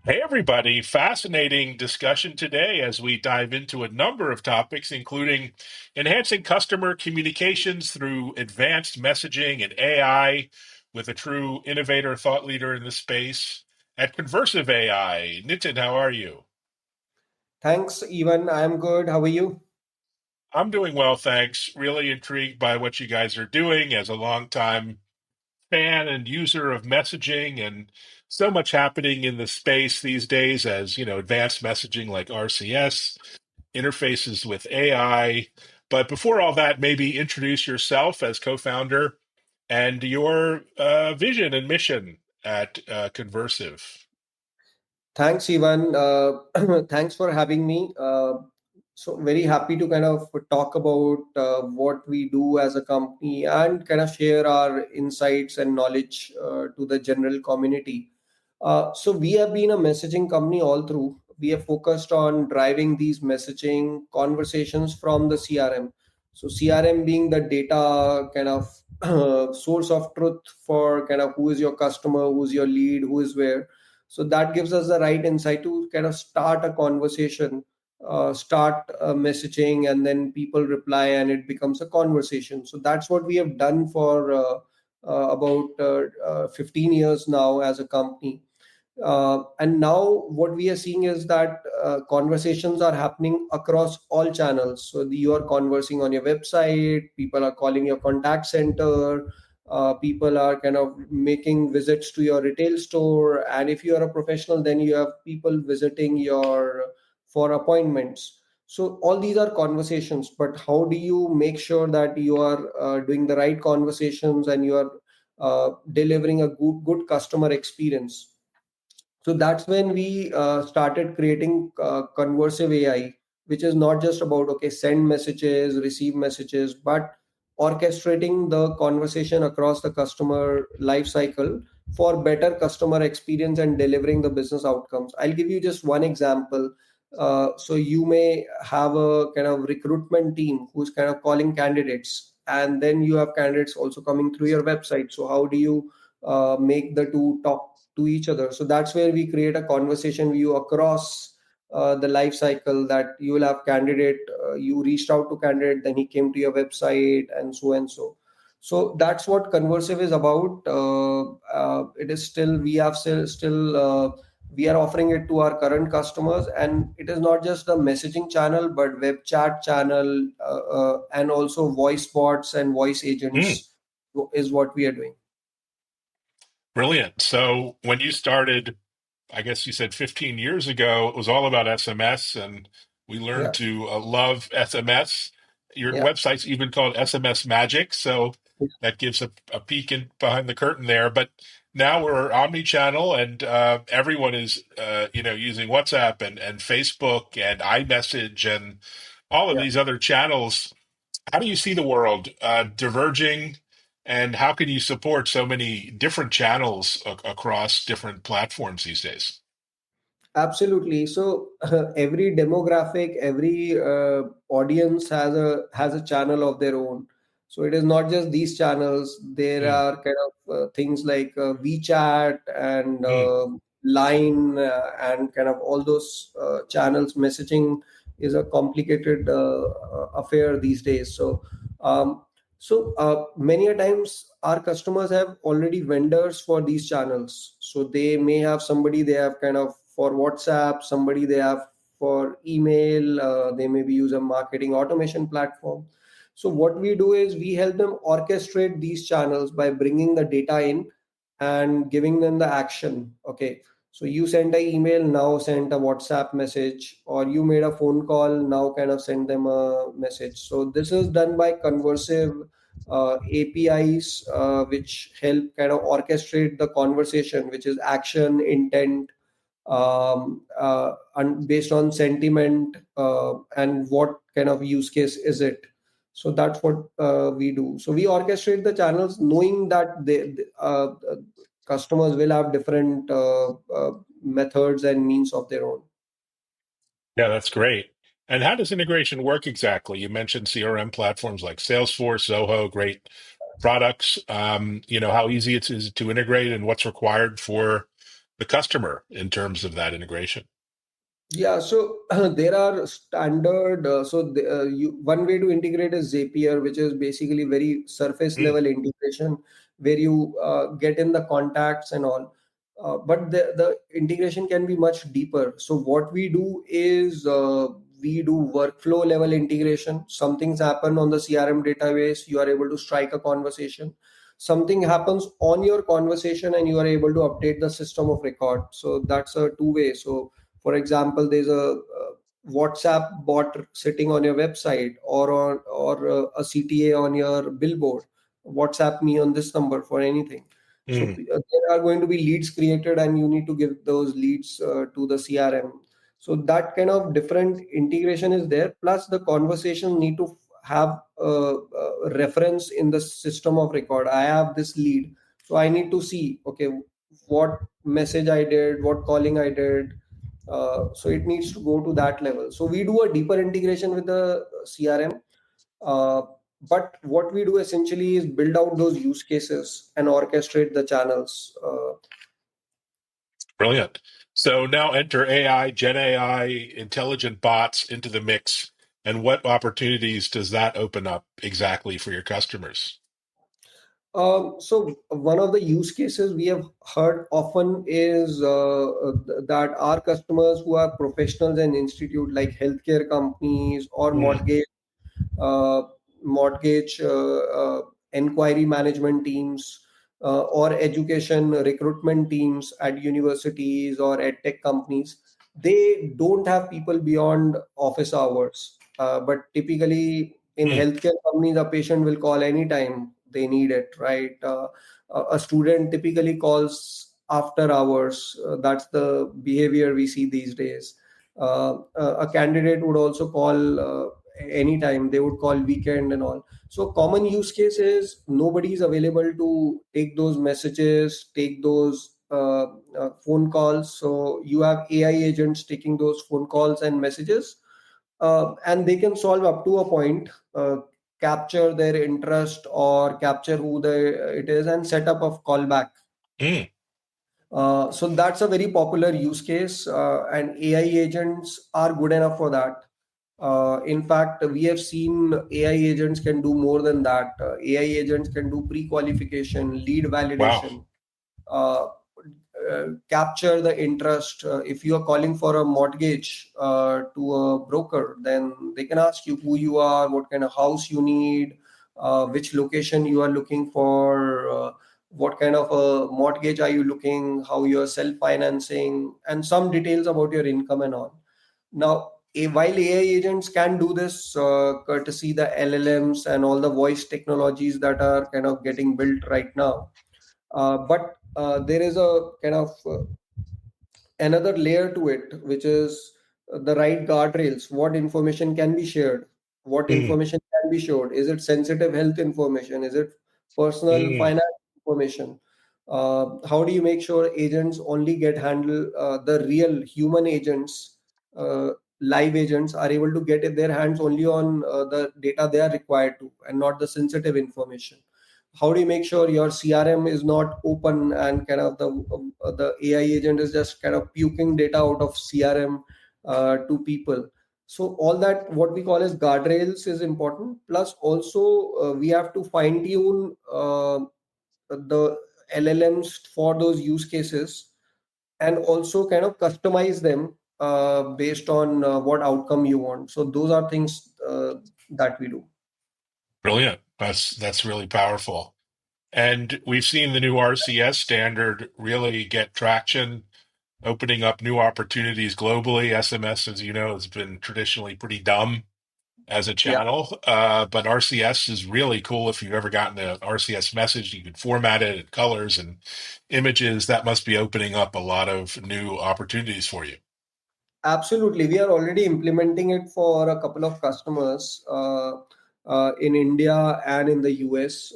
Hey, everybody. Fascinating discussion today as we dive into a number of topics, including enhancing customer communications through advanced messaging and AI with a true innovator, thought leader in the space at Conversive AI. Nitin, how are you? Thanks, Evan. I'm good. How are you? I'm doing well, thanks. Really intrigued by what you guys are doing as a longtime fan and user of messaging and so much happening in the space these days as advanced messaging like RCS interfaces with AI. But before all that, maybe introduce yourself as co-founder and your vision and mission at Conversive. Thanks, Evan. Thanks for having me. So very happy to kind of talk about what we do as a company and kind of share our insights and knowledge to the general community. So we have been a messaging company all through. We have focused on driving these messaging conversations from the CRM. So CRM being the data kind of source of truth for kind of who is your customer, who's your lead, who is where. So that gives us the right insight to kind of start a conversation, start messaging, and then people reply and it becomes a conversation. So that's what we have done for about 15 years now as a company. And now what we are seeing is that conversations are happening across all channels. So you are conversing on your website, people are calling your contact center, people are kind of making visits to your retail store. And if you are a professional, then you have people visiting your for appointments. So all these are conversations, but how do you make sure that you are doing the right conversations and you are delivering a good customer experience? So that's when we started creating conversive AI, which is not just about, okay, send messages, receive messages, but orchestrating the conversation across the customer life cycle for better customer experience and delivering the business outcomes. I'll give you just one example. So you may have a kind of recruitment team who's kind of calling candidates, and then you have candidates also coming through your website. So how do you make the two talk to each other? So that's where we create a conversation view across the life cycle, that you will have candidate, you reached out to candidate, then he came to your website, and so and so. So that's what conversive is about. It is still, we have we are offering it to our current customers, and it is not just a messaging channel but web chat channel, and also voice bots and voice Mm, agents is what we are doing. brilliant. So when you started, I guess you said 15 years ago, it was all about SMS, and we learned Yeah, to love SMS. Your yeah. website's even called SMS Magic, so that gives a peek in behind the curtain there. But now we're omni-channel, and everyone is, using WhatsApp and Facebook and iMessage and all of Yeah. these other channels. How do you see the world diverging, and how can you support so many different channels across different platforms these days? Absolutely. So every demographic, every audience has a channel of their own. So it is not just these channels. There Mm, are kind of things like WeChat and mm. Line, and kind of all those channels. Messaging is a complicated affair these days. Um, many a times our customers have already vendors for these channels. So they may have somebody they have kind of for WhatsApp, somebody they have for email, they maybe use a marketing automation platform. So what we do is we help them orchestrate these channels by bringing the data in and giving them the action. Okay, so you send an email, now send a WhatsApp message, or you made a phone call, now kind of send them a message. So this is done by conversive APIs, which help kind of orchestrate the conversation, which is action, intent, and based on sentiment, and what kind of use case is it. So that's what we do. So we orchestrate the channels knowing that customers will have different methods and means of their own. Yeah, that's great. And how does integration work exactly? You mentioned CRM platforms like Salesforce, Zoho, great products. How easy it is to integrate and what's required for the customer in terms of that integration? Yeah, so there are standard. One way to integrate is Zapier, which is basically very surface Mm, level integration where you get in the contacts and all. But the integration can be much deeper. So what we do is we do workflow level integration. Something's happened on the CRM database, you are able to strike a conversation. Something happens on your conversation, and you are able to update the system of record. So that's a two way. So for example, there's a WhatsApp bot sitting on your website, or a CTA on your billboard. WhatsApp me on this number for anything. So mm, there are going to be leads created, and you need to give those leads to the CRM. So that kind of different integration is there. Plus, the conversation need to have a reference in the system of record. I have this lead, so I need to see, okay, what message I did, what calling I did. So it needs to go to that level. So we do a deeper integration with the CRM. Uh, but what we do essentially is build out those use cases and orchestrate the channels. brilliant. So now enter AI, Gen AI, intelligent bots into the mix. And what opportunities does that open up exactly for your customers? So one of the use cases we have heard often is that our customers who are professionals and institute like healthcare companies or Mm, uh, mortgage inquiry management teams, or education recruitment teams at universities or at tech companies. They don't have people beyond office hours. But typically in mm, healthcare companies, a patient will call anytime they need it, right? A student typically calls after hours. That's the behavior we see these days. A candidate would also call anytime. They would call weekend and all. So common use case is nobody is available to take those messages, take those phone calls. So you have AI agents taking those phone calls and messages, and they can solve up to a point, capture their interest or capture who it is, and set up a callback. mm. So that's a very popular use case, and AI agents are good enough for that. In fact, we have seen AI agents can do more than that. AI agents can do pre-qualification, lead Wow. validation, uh, capture the interest. If you are calling for a mortgage to a broker, then they can ask you who you are, what kind of house you need, which location you are looking for, what kind of a mortgage are you looking, how you are self financing, and some details about your income and all. Now, while AI agents can do this, courtesy the LLMs and all the voice technologies that are kind of getting built right now, but there is a kind of another layer to it, which is the right guardrails. What information can be shared? What Mm, information can be showed? Is it sensitive health information? Is it personal mm. finance information? How do you make sure agents only get handle the real human agents? Uh, Live agents are able to get their hands only on the data they are required to, and not the sensitive information. How do you make sure your CRM is not open, and kind of the AI agent is just kind of puking data out of CRM to people? So all that, what we call as guardrails, is important. Plus also we have to fine tune the LLMs for those use cases, and also kind of customize them based on what outcome you want. So those are things that we do. Brilliant. That's really powerful. And we've seen the new RCS standard really get traction, opening up new opportunities globally. SMS, as you know, has been traditionally pretty dumb as a Yeah. channel, but RCS is really cool. If you've ever gotten an RCS message, you can format it in colors and images. That must be opening up a lot of new opportunities for you. Absolutely. We are already implementing it for a couple of customers in India and in the US.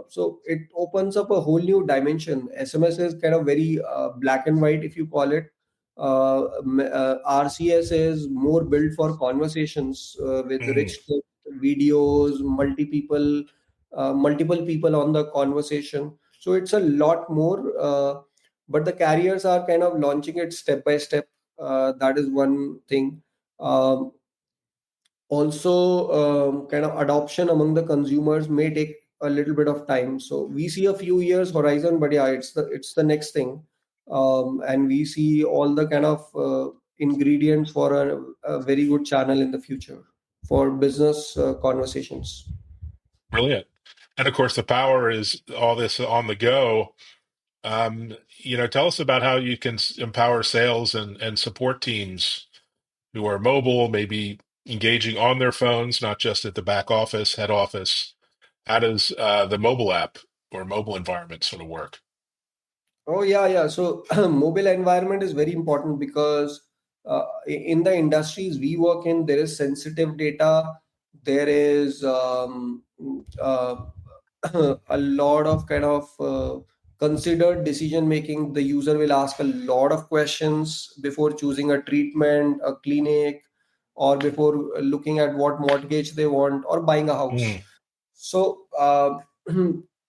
So it opens up a whole new dimension. SMS is kind of very black and white, if you call it. RCS is more built for conversations with Mm, rich text, videos, multiple people on the conversation. So it's a lot more. but the carriers are kind of launching it step by step. That is one thing. Um, Also, kind of adoption among the consumers may take a little bit of time. So we see a few years horizon, but yeah, it's the next thing. And we see all the kind of ingredients for a very good channel in the future for business conversations. Brilliant. And of course, the power is all this on the go. Tell us about how you can empower sales and support teams who are mobile, maybe engaging on their phones, not just at the back office, head office. How does the mobile app or mobile environment sort of work? Oh yeah, yeah. So mobile environment is very important because in the industries we work in, there is sensitive data. There is uh, a lot of kind of considered decision making. The user will ask a lot of questions before choosing a treatment, a clinic, or before looking at what mortgage they want or buying a house. Mm, So,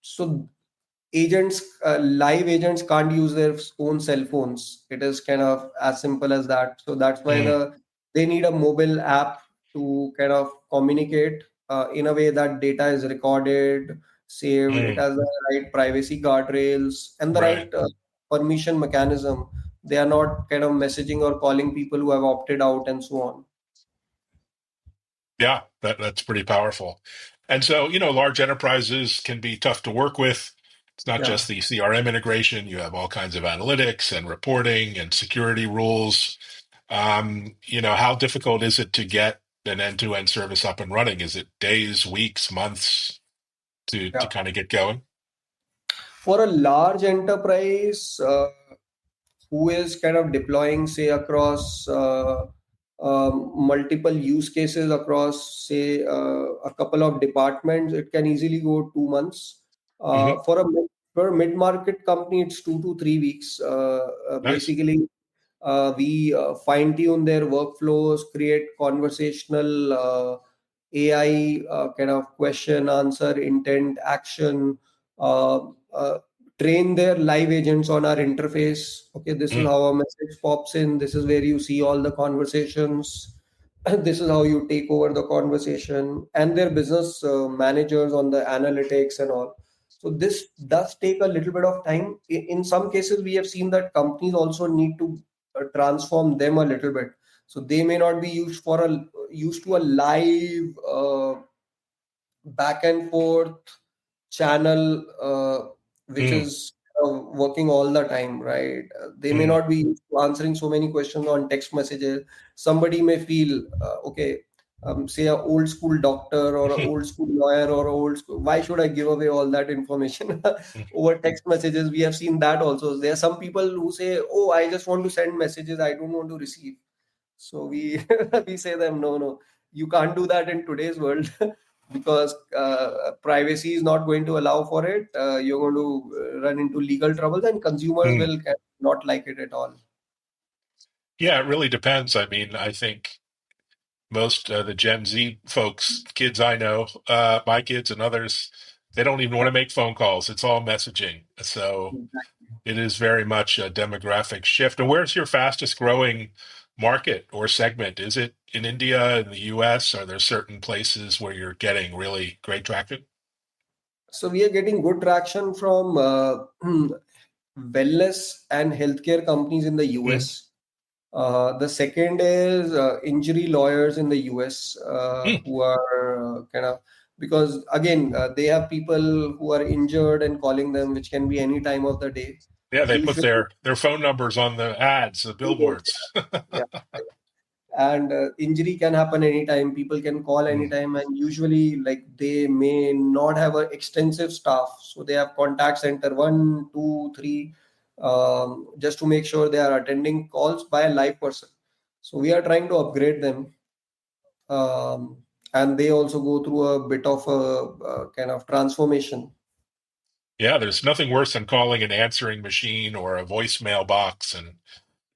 so agents, live agents can't use their own cell phones. It is kind of as simple as that. So that's why mm, they need a mobile app to kind of communicate in a way that data is recorded, saved. It mm. has the right privacy guardrails and the Right. right permission mechanism. They are not kind of messaging or calling people who have opted out and so on. Yeah, that's pretty powerful. And so, large enterprises can be tough to work with. It's not Yeah. just the CRM integration. You have all kinds of analytics and reporting and security rules. How difficult is it to get an end-to-end service up and running? Is it days, weeks, months to Yeah. kind of get going? For a large enterprise, who is kind of deploying, say, across multiple use cases across, say, a couple of departments, it can easily go 2 months. Hmm. For a mid-market company, it's 2 to 3 weeks. Nice. Basically, we fine-tune their workflows, create conversational AI kind of question, answer, intent, action, uh, uh, train their live agents on our interface. Okay, this is Mm, how a message pops in. This is where you see all the conversations. This is how you take over the conversation, and their business managers on the analytics and all. So this does take a little bit of time. In some cases, we have seen that companies also need to transform them a little bit. So they may not be used to a live back and forth channel which mm, is working all the time, right? They may mm. not be answering so many questions on text messages. Somebody may feel okay, say a old school doctor or a old school lawyer or a old school, why should I give away all that information over text messages? We have seen that also. There are some people who say, oh, I just want to send messages, I don't want to receive. So we we say them, no, no, you can't do that in today's world because privacy is not going to allow for it. You're going to run into legal troubles, and consumers Mm. will not like it at all. Yeah, it really depends. I mean, I think most the Gen Z folks, kids I know, my kids and others, they don't even want to make phone calls. It's all messaging. So it is very much a demographic shift. And where's your fastest growing market or segment? Is it in India, in the US? Are there certain places where you're getting really great traction? So we are getting good traction from wellness and healthcare companies in the Mm, US. The second is injury lawyers in the US mm. who are kind of, because again, they have people who are injured and calling them, which can be any time of the day. Yeah, they put Usually, their phone numbers on the ads, the billboards. yeah, and injury can happen anytime. People can call Mm, anytime, and usually, like, they may not have an extensive staff, so they have contact center one, two, three, just to make sure they are attending calls by a live person. So we are trying to upgrade them, and they also go through a bit of a kind of transformation. yeah, there's nothing worse than calling an answering machine or a voicemail box and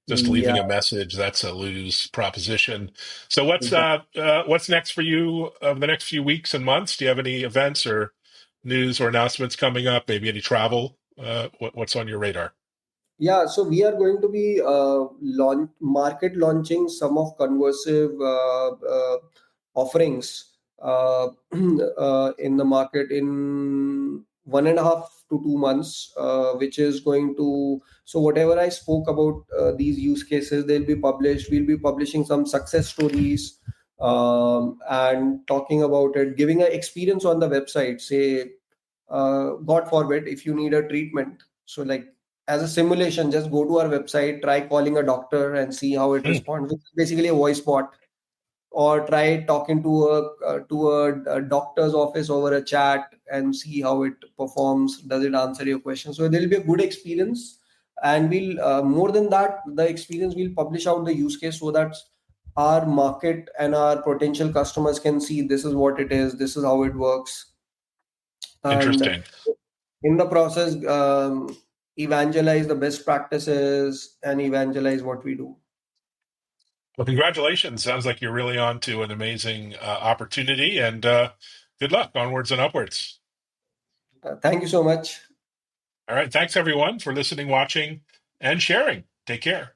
just leaving Yeah, a message. That's a lose proposition. So exactly. what's next for you over the next few weeks and months? Do you have any events or news or announcements coming up? Maybe any travel? What's on your radar? Yeah, so we are going to be market launching some of Conversive offerings in the market in 1.5 to 2 months, which is going to, so whatever I spoke about these use cases, they'll be published. We'll be publishing some success stories and talking about it, giving an experience on the website. Say, God forbid, if you need a treatment, so like as a simulation, just go to our website, try calling a doctor and see how it Hmm, responds. It's basically a voice bot. Or try talking to a doctor's office over a chat and see how it performs. Does it answer your question? So there will be a good experience, and we'll more than that, the experience will publish out the use case so that our market and our potential customers can see this is what it is, this is how it works, and interesting. in the process, evangelize the best practices and evangelize what we do. Well, congratulations. Sounds like you're really on to an amazing opportunity, and good luck onwards and upwards. Thank you so much. All right. Thanks, everyone, for listening, watching, and sharing. Take care.